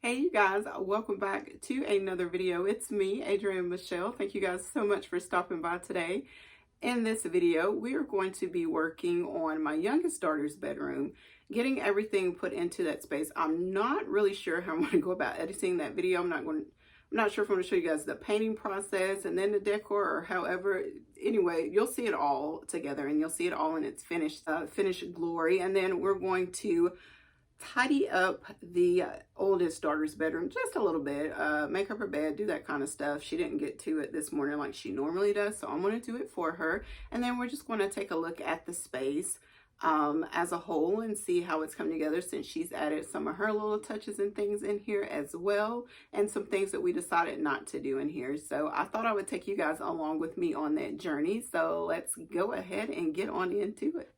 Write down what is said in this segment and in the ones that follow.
Hey you guys, welcome back to another video. It's me, Adrianne Michelle. Thank you guys so much for stopping by today. In this video, we are going to be working on my youngest daughter's bedroom, getting everything put into that space. I'm not really sure how I'm going to go about editing that video. I'm not sure if I'm going to show you guys the painting process and then the decor or however. Anyway, you'll see it all together and you'll see it all in its finished glory. And then we're going to tidy up the oldest daughter's bedroom just a little bit, make up her bed, do that kind of stuff. She didn't get to it this morning like she normally does, so I'm going to do it for her. And then we're just going to take a look at the space as a whole and see how it's come together, since she's added some of her little touches and things in here as well, and some things that we decided not to do in here. So I thought I would take you guys along with me on that journey. So let's go ahead and get on into it.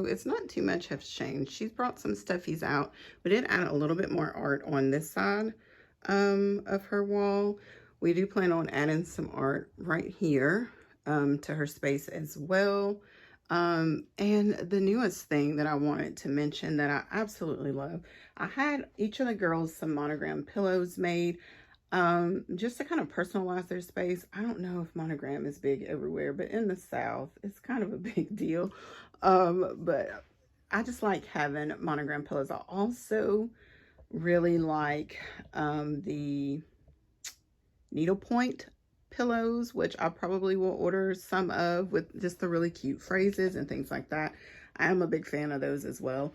It's not too much has changed. She's brought some stuffies out, but it added a little bit more art on this side of her wall. We do plan on adding some art right here to her space as well. And the newest thing that I wanted to mention that I absolutely love, I had each of the girls some monogram pillows made just to kind of personalize their space. I don't know if monogram is big everywhere, but in the South, it's kind of a big deal. But I just like having monogram pillows. I also really like the needlepoint pillows, which I probably will order some of, with just the really cute phrases and things like that. I am a big fan of those as well.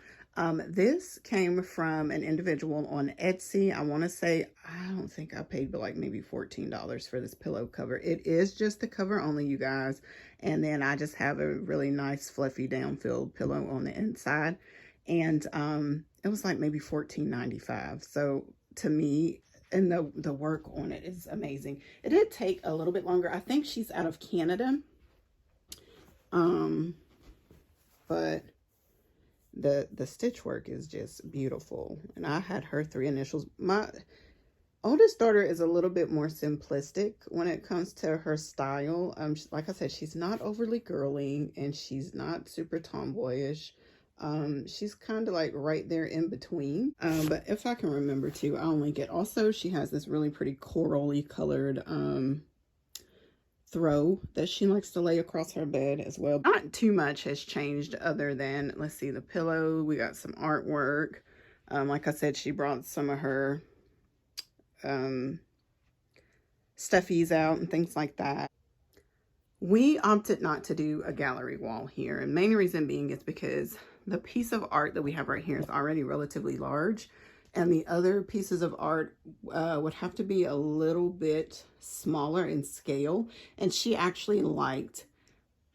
This came from an individual on Etsy. I want to say, I don't think I paid but like maybe $14 for this pillow cover. It is just the cover only, you guys. And then I just have a really nice fluffy down-filled pillow on the inside. And it was like maybe $14.95. So to me, and the work on it is amazing. It did take a little bit longer. I think she's out of Canada. But the stitch work is just beautiful. And I had her 3 initials. My oldest daughter is a little bit more simplistic when it comes to her style. Like I said, she's not overly girly and she's not super tomboyish. She's kind of like right there in between. But if I can remember to, I'll link it. Also, she has this really pretty corally colored throw that she likes to lay across her bed as well. Not too much has changed other than, let's see, the pillow. We got some artwork. Like I said, she brought some of her stuffies out and things like that. We opted not to do a gallery wall here, and main reason being is because the piece of art that we have right here is already relatively large, and the other pieces of art would have to be a little bit smaller in scale, and she actually liked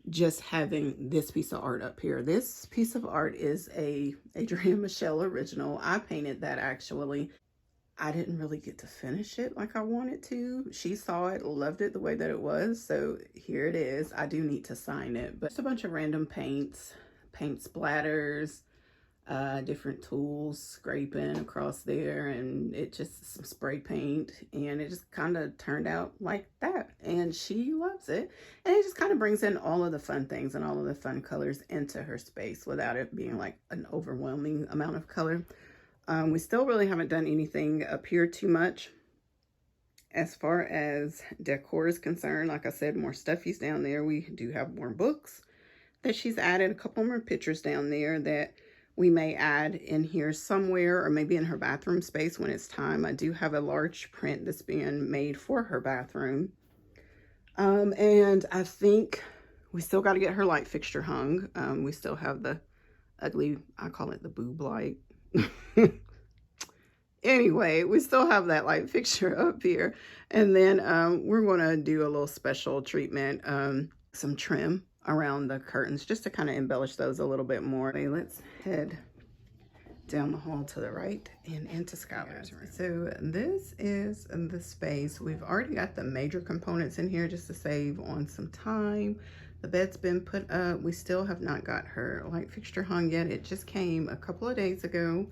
just having this piece of art up here. This piece of art is a Adrianne Michelle original. I painted that actually. I didn't really get to finish it like I wanted to. She saw it, loved it the way that it was, so here it is. I do need to sign it, but just a bunch of random paints, paint splatters, different tools, scraping across there, and it just some spray paint, and it just kind of turned out like that, and she loves it, and it just kind of brings in all of the fun things and all of the fun colors into her space without it being like an overwhelming amount of color. We still really haven't done anything up here too much as far as decor is concerned. Like I said, more stuffies down there. We do have more books that she's added, a couple more pictures down there that we may add in here somewhere, or maybe in her bathroom space when it's time. I do have a large print that's being made for her bathroom. And I think we still got to get her light fixture hung. We still have the ugly, I call it the boob light. Anyway, we still have that light fixture up here, and then we're going to do a little special treatment, some trim around the curtains just to kind of embellish those a little bit more. Okay, let's head down the hall to the right and into Skylar's room. So this is the space. We've already got the major components in here just to save on some time. The bed's been put up. We still have not got her light fixture hung yet. It just came a couple of days ago.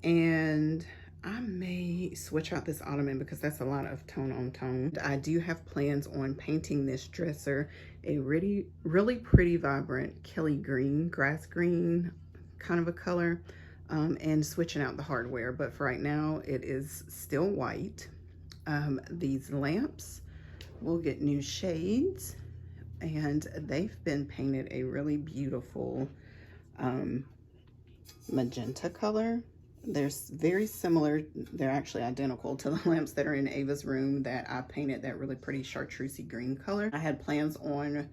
And I may switch out this ottoman because that's a lot of tone on tone. I do have plans on painting this dresser a really pretty vibrant Kelly green, grass green kind of a color, and switching out the hardware. But for right now, it is still white. These lamps will get new shades, and they've been painted a really beautiful magenta color. They're very similar. They're actually identical to the lamps that are in Ava's room that I painted that really pretty chartreusey green color. I had plans on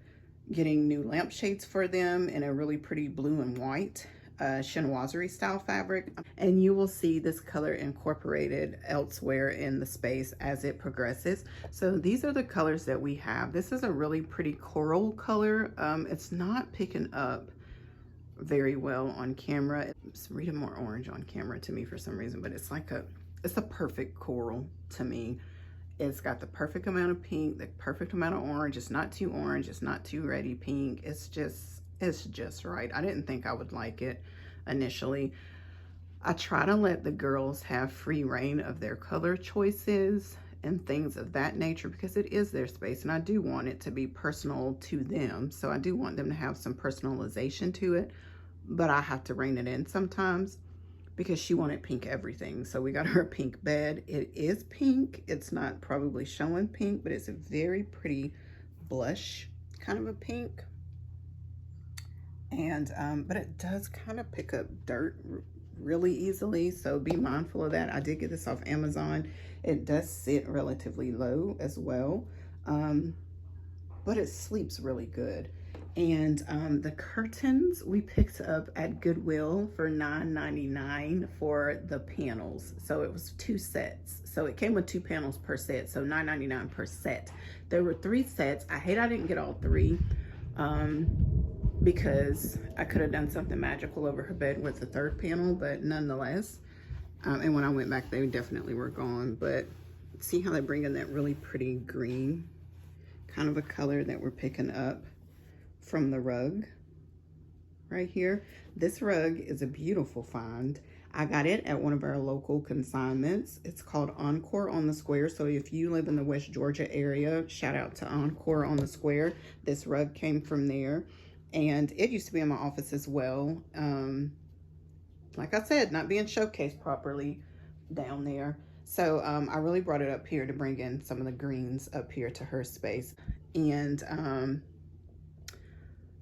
getting new lampshades for them in a really pretty blue and white chinoiserie style fabric, and you will see this color incorporated elsewhere in the space as it progresses. So these are the colors that we have. This is a really pretty coral color. It's not picking up very well on camera. It's reading more orange on camera to me for some reason, but it's like it's a perfect coral to me. It's got the perfect amount of pink, the perfect amount of orange. It's not too orange, it's not too reddy pink. It's just right. I didn't think I would like it initially. I try to let the girls have free reign of their color choices and things of that nature because it is their space, and I do want it to be personal to them. So I do want them to have some personalization to it, but I have to rein it in sometimes because she wanted pink everything. So we got her a pink bed. It is pink. It's not probably showing pink, but it's a very pretty blush kind of a pink. And but it does kind of pick up dirt really easily, so be mindful of that. I did get this off Amazon. It does sit relatively low as well, but it sleeps really good. And the curtains we picked up at Goodwill for $9.99 for the panels. So it was 2 sets. So it came with 2 panels per set, so $9.99 per set. There were 3 sets. I hate I didn't get all 3. Because I could have done something magical over her bed with the 3rd panel, but nonetheless. And when I went back, they definitely were gone. But see how they bring in that really pretty green kind of a color that we're picking up from the rug right here. This rug is a beautiful find. I got it at one of our local consignments. It's called Encore on the Square. So if you live in the West Georgia area, shout out to Encore on the Square. This rug came from there. And it used to be in my office as well. Like I said, not being showcased properly down there. So I really brought it up here to bring in some of the greens up here to her space. And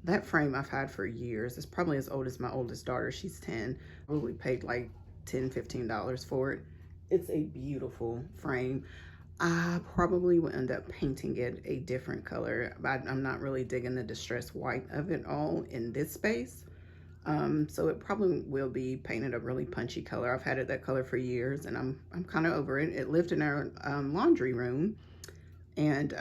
that frame I've had for years. It's probably as old as my oldest daughter. She's 10. Probably paid like $10–15 for it. It's a beautiful frame. I probably will end up painting it a different color. I'm not really digging the distressed white of it all in this space. So it probably will be painted a really punchy color. I've had it that color for years, and I'm kind of over it. It lived in our laundry room and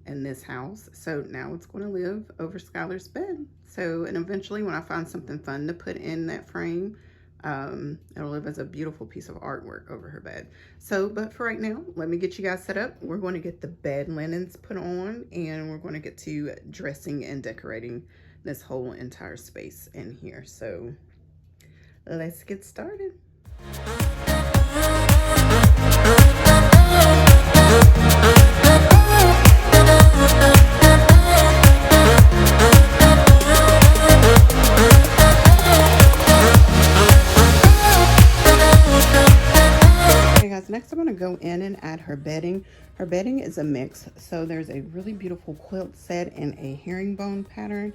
in this house, so now it's going to live over Skylar's bed. So, and eventually when I find something fun to put in that frame, it'll live as a beautiful piece of artwork over her bed. So, but for right now, let me get you guys set up. We're going to get the bed linens put on, and we're going to get to dressing and decorating this whole entire space in here. So let's get started. Next, I'm going to go in and add her bedding. Her bedding is a mix. So there's a really beautiful quilt set in a herringbone pattern.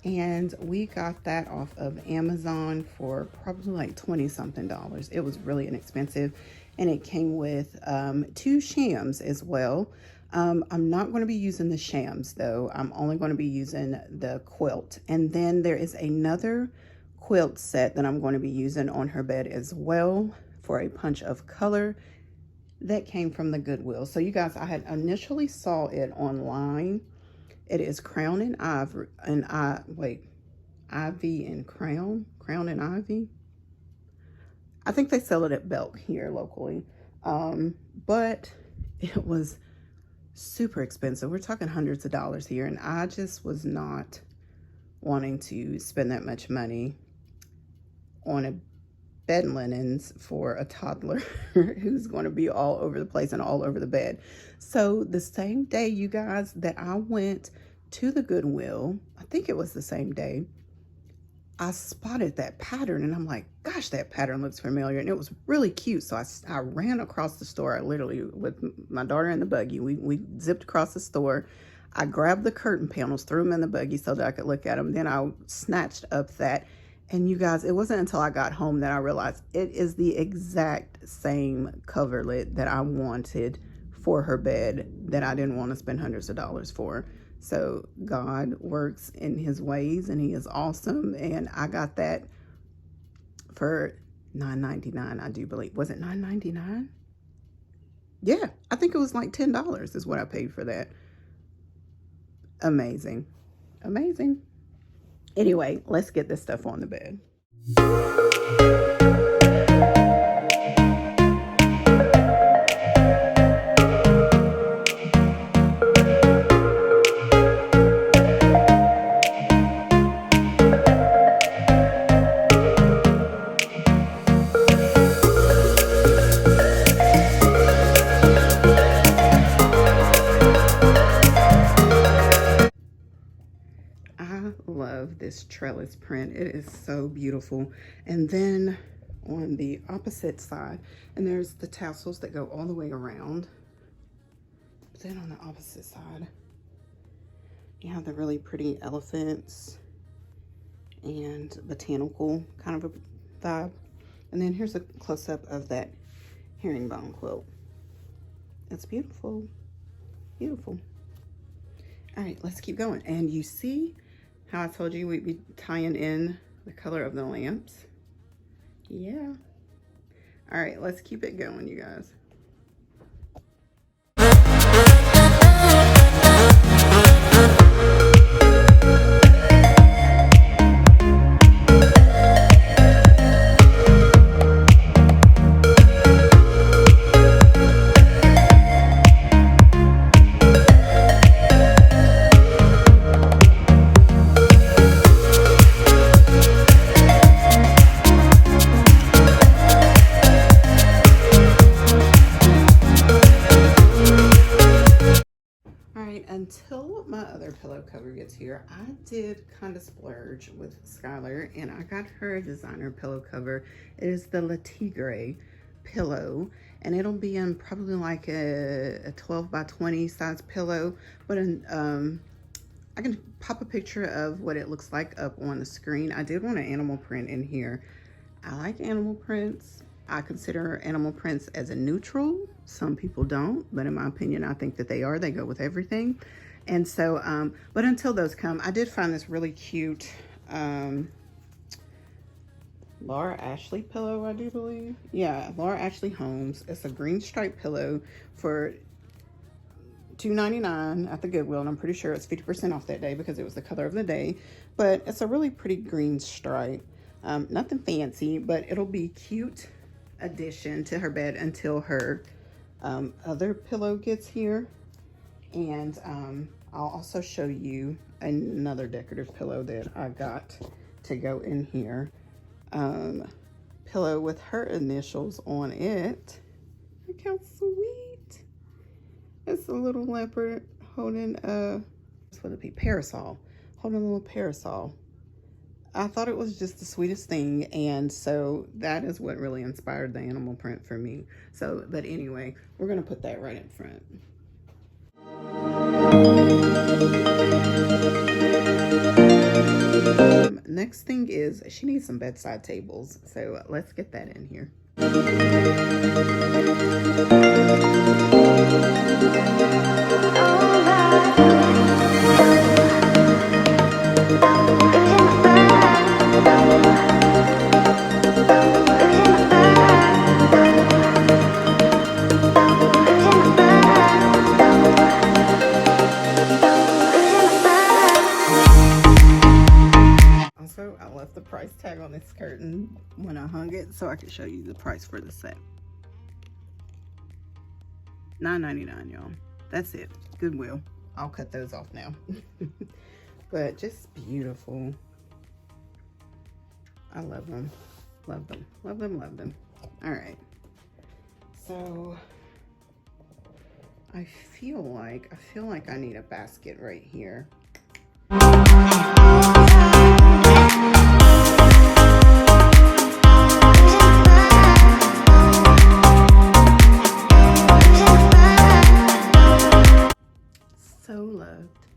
And we got that off of Amazon for probably like $20-something. It was really inexpensive. And it came with 2 shams as well. I'm not going to be using the shams though. I'm only going to be using the quilt. And then there is another quilt set that I'm going to be using on her bed as well for a punch of color that came from the Goodwill. So you guys, I had initially saw it online. It is Crown and Ivy and Ivy and Crown and Ivy. I think they sell it at Belk here locally. But it was super expensive. We're talking hundreds of dollars here, and I just was not wanting to spend that much money on a bed linens for a toddler who's going to be all over the place and all over the bed. So the same day, you guys, that I went to the Goodwill, I think it was the same day, I spotted that pattern, and I'm like, gosh, that pattern looks familiar, and it was really cute. So I ran across the store. I literally, with my daughter in the buggy, we zipped across the store. I grabbed the curtain panels, threw them in the buggy so that I could look at them. Then I snatched up that. And you guys, it wasn't until I got home that I realized it is the exact same coverlet that I wanted for her bed that I didn't want to spend hundreds of dollars for. So God works in his ways, and he is awesome. And I got that for $9.99, I do believe. Was it $9.99? Yeah, I think it was like $10 is what I paid for that. Amazing. Amazing. Anyway, let's get this stuff on the bed. Love this trellis print. It is so beautiful. And then on the opposite side, and there's the tassels that go all the way around. But then on the opposite side, you have the really pretty elephants and botanical kind of a vibe. And then here's a close-up of that herringbone quilt. It's beautiful. Beautiful. All right, let's keep going. And you see how I told you we'd be tying in the color of the lamps? Yeah. All right, let's keep it going, you guys. Until my other pillow cover gets here, I did kind of splurge with Skylar, and I got her a designer pillow cover. It is the Le Tigre pillow, and it'll be in probably like a 12 by 20 size pillow. But I can pop a picture of what it looks like up on the screen. I did want an animal print in here. I like animal prints. I consider animal prints as a neutral. Some people don't, but in my opinion, I think that they are. They go with everything. And so, but until those come, I did find this really cute Laura Ashley pillow, I do believe. Yeah, Laura Ashley Holmes. It's a green striped pillow for $2.99 at the Goodwill, and I'm pretty sure it's 50% off that day because it was the color of the day. But it's a really pretty green stripe. Nothing fancy, but it'll be cute addition to her bed until her other pillow gets here. And I'll also show you another decorative pillow that I got to go in here. Pillow with her initials on it. Look how sweet. It's a little leopard holding what would it be? Parasol. Holding a little parasol. I thought it was just the sweetest thing, and so that is what really inspired the animal print for me. So, but anyway, we're gonna put that right in front. Next thing is she needs some bedside tables, so let's get that in here. Also, I left the price tag on this curtain when I hung it so I could show you the price for the set. $9.99, y'all. That's it. Goodwill. I'll cut those off now. But just beautiful. I love them. Love them. Love them. Love them. All right. So I feel like I need a basket right here. So loved.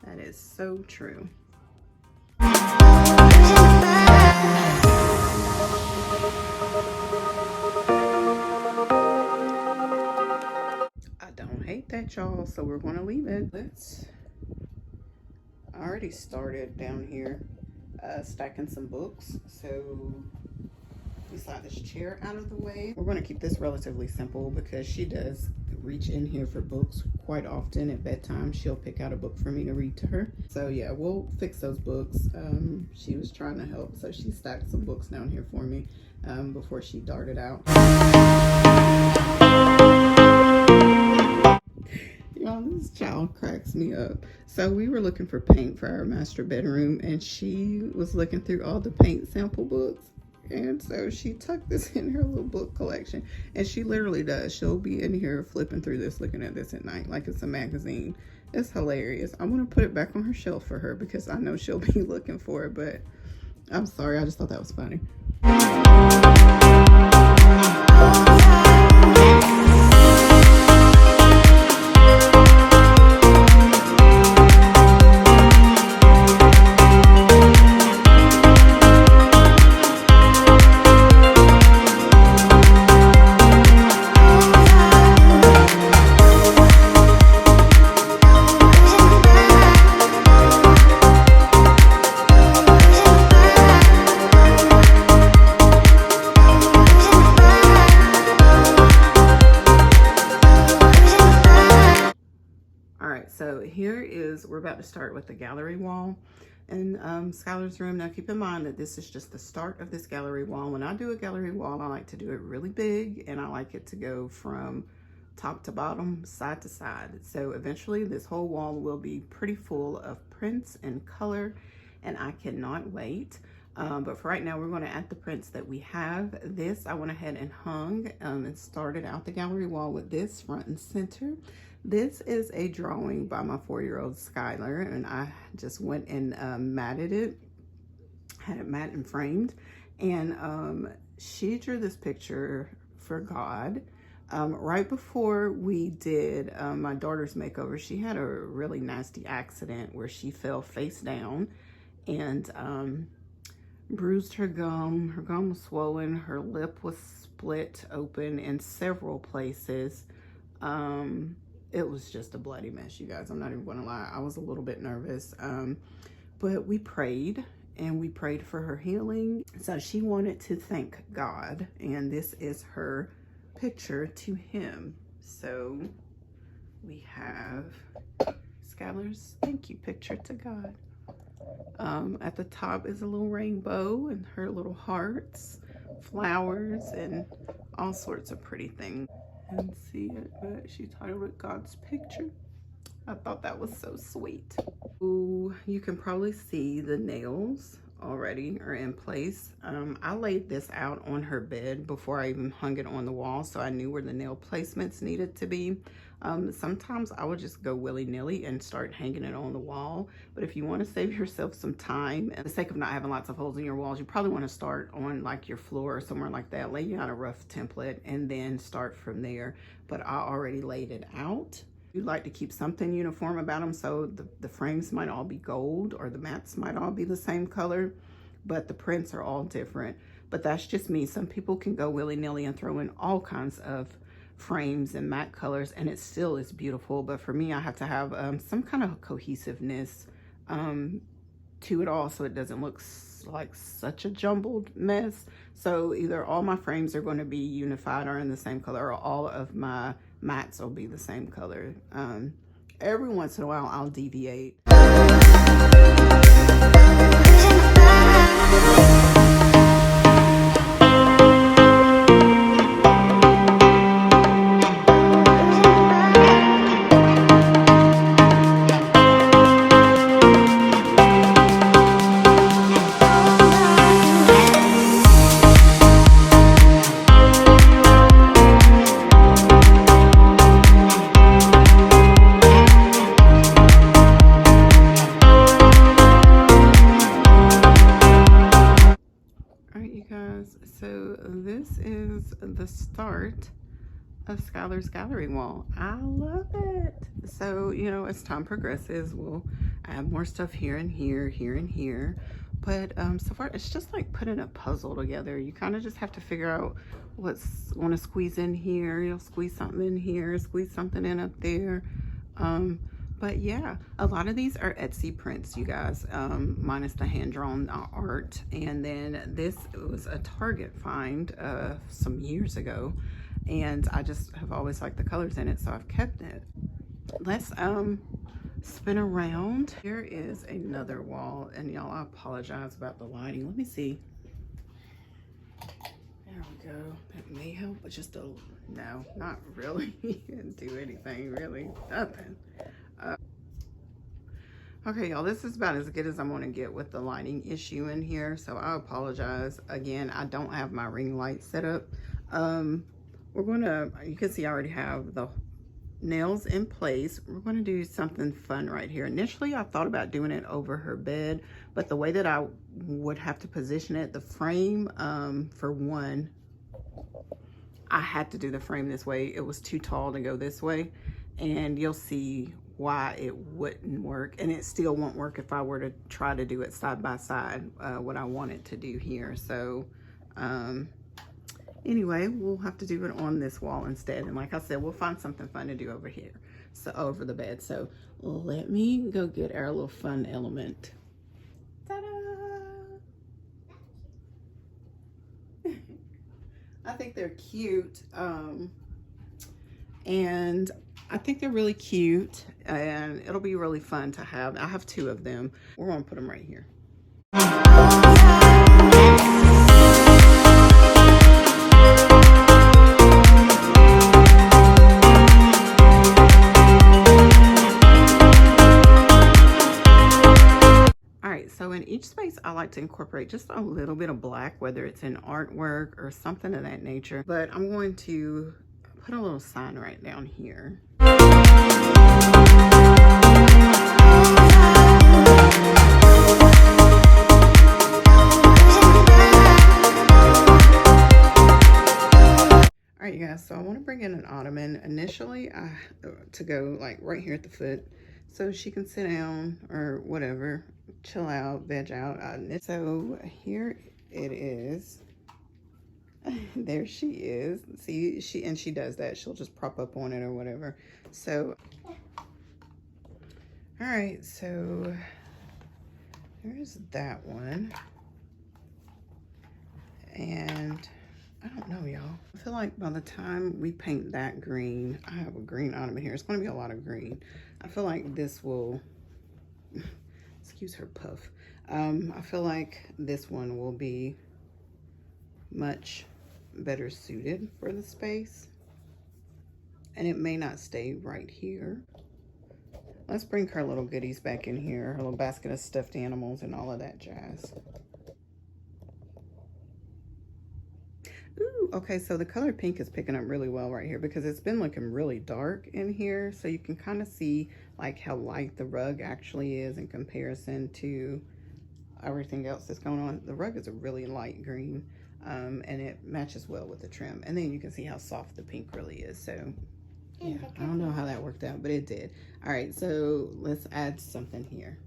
That is so true. I don't hate that, y'all, so we're gonna leave it. I already started down here stacking some books, so slide this chair out of the way. We're going to keep this relatively simple because she does reach in here for books quite often. At bedtime, she'll pick out a book for me to read to her. So yeah, we'll fix those books. She was trying to help, so she stacked some books down here for me before she darted out. Y'all, this child cracks me up. So we were looking for paint for our master bedroom, and she was looking through all the paint sample books. And so she tucked this in her little book collection, and she literally does. She'll be in here flipping through this, looking at this at night like it's a magazine. It's hilarious. I'm gonna put it back on her shelf for her because I know she'll be looking for it, but I'm sorry, I just thought that was funny. So here is, we're about to start with the gallery wall in Skylar's room. Now keep in mind that this is just the start of this gallery wall. When I do a gallery wall, I like to do it really big, and I like it to go from top to bottom, side to side. So eventually this whole wall will be pretty full of prints and color, and I cannot wait. But for right now, we're going to add the prints that we have. This I went ahead and hung and started out the gallery wall with this front and center. This is a drawing by my 4-year-old Skylar, and I just went and matted it, had it matte and framed. And she drew this picture for God, Right before we did my daughter's makeover, she had a really nasty accident where she fell face down and bruised her gum. Her gum was swollen. Her lip was split open in several places. It was just a bloody mess, you guys. I'm not even gonna lie. I was a little bit nervous. But we prayed, and we prayed for her healing. So she wanted to thank God, and this is her picture to him. So we have Skylar's thank you picture to God. At the top is a little rainbow and her little hearts, flowers, and all sorts of pretty things. And see it, but she titled it God's picture. I thought that was so sweet. Ooh, you can probably see the nails already are in place. I laid this out on her bed before I even hung it on the wall, so I knew where the nail placements needed to be. Sometimes I would just go willy-nilly and start hanging it on the wall, but if you want to save yourself some time, and for the sake of not having lots of holes in your walls, you probably want to start on like your floor or somewhere like that. Lay out a rough template and then start from there. But I already laid it out. You like to keep something uniform about them, so the frames might all be gold or the mats might all be the same color, but the prints are all different. But that's just me. Some people can go willy-nilly and throw in all kinds of frames and matte colors, and it still is beautiful. But for me, I have to have some kind of cohesiveness to it all, so it doesn't look like such a jumbled mess. So either all my frames are going to be unified or in the same color, or all of my mats will be the same color. Every once in a while I'll deviate. So this is the start of Skylar's gallery wall. I love it. So, you know, as time progresses, we'll add more stuff here and here, here and here. But so far, it's just like putting a puzzle together. You kind of just have to figure out what's going to squeeze in here. You'll squeeze something in here, squeeze something in up there. But yeah, a lot of these are Etsy prints, you guys, minus the hand-drawn art. And then this was a Target find some years ago, and I just have always liked the colors in it, so I've kept it. Let's spin around. Here is another wall, and y'all, I apologize about the lighting. Let me see. There we go. That may help, but just a, no, not really. Didn't do anything, really, nothing. Okay, y'all, this is about as good as I'm going to get with the lighting issue in here, so I apologize. Again, I don't have my ring light set up. We're going to, you can see I already have the nails in place. We're going to do something fun right here. Initially, I thought about doing it over her bed, but the way that I would have to position it, the frame, for one, I had to do the frame this way. It was too tall to go this way, and you'll see why it wouldn't work, and it still won't work if I were to try to do it side by side, what I wanted to do here. So anyway, we'll have to do it on this wall instead, and like I said, we'll find something fun to do over here, so over the bed. So let me go get our little fun element. Ta-da! I think they're cute, and I think they're really cute, and it'll be really fun to have. I have two of them. We're gonna put them right here. All right, so in each space, I like to incorporate just a little bit of black, whether it's in artwork or something of that nature. But I'm going to put a little sign right down here. All right, you guys, so I want to bring in an initially to go like right here at the foot so she can sit down or whatever, chill out, veg out. So here it is. There she is. See, she does that. She'll just prop up on it or whatever. So, all right, so there's that one. And I don't know, y'all. I feel like by the time we paint that green, I have a green ottoman here. It's going to be a lot of green. I feel like this will, excuse her puff. I feel like this one will be much better suited for the space. And it may not stay right here. Let's bring her little goodies back in here. Her little basket of stuffed animals and all of that jazz. Ooh, okay, so the color pink is picking up really well right here because it's been looking really dark in here. So you can kind of see like how light the rug actually is in comparison to everything else that's going on. The rug is a really light green, and it matches well with the trim. And then you can see how soft the pink really is. So yeah, I don't know how that worked out, but it did. All right, so let's add something here.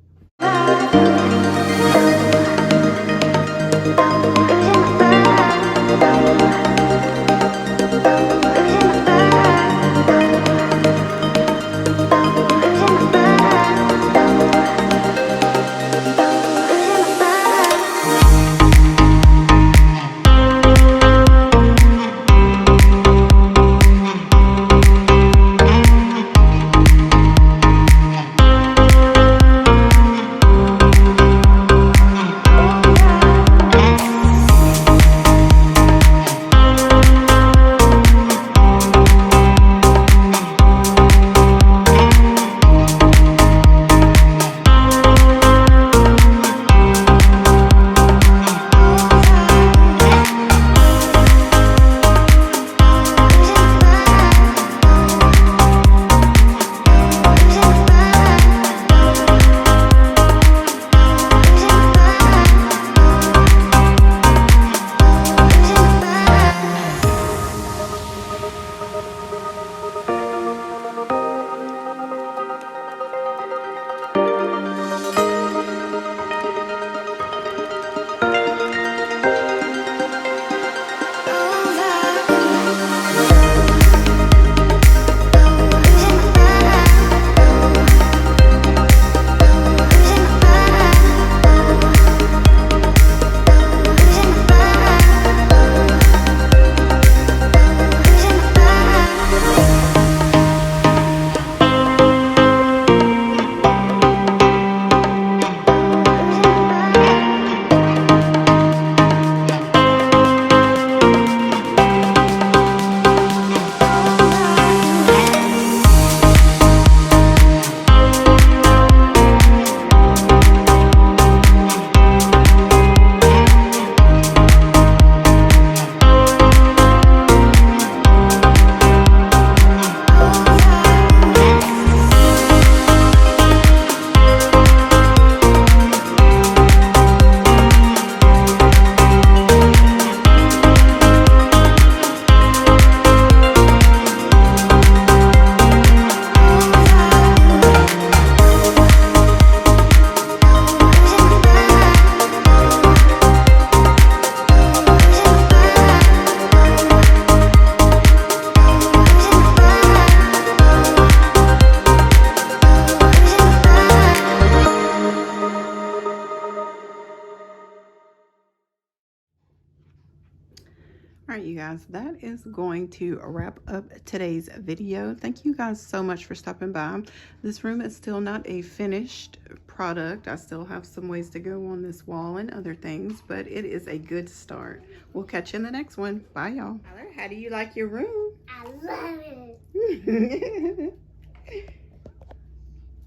All right, you guys, that is going to wrap up today's video. Thank you guys so much for stopping by. This room is still not a finished product. I still have some ways to go on this wall and other things, but it is a good start. We'll catch you in the next one. Bye, y'all. How do you like your room? I love it.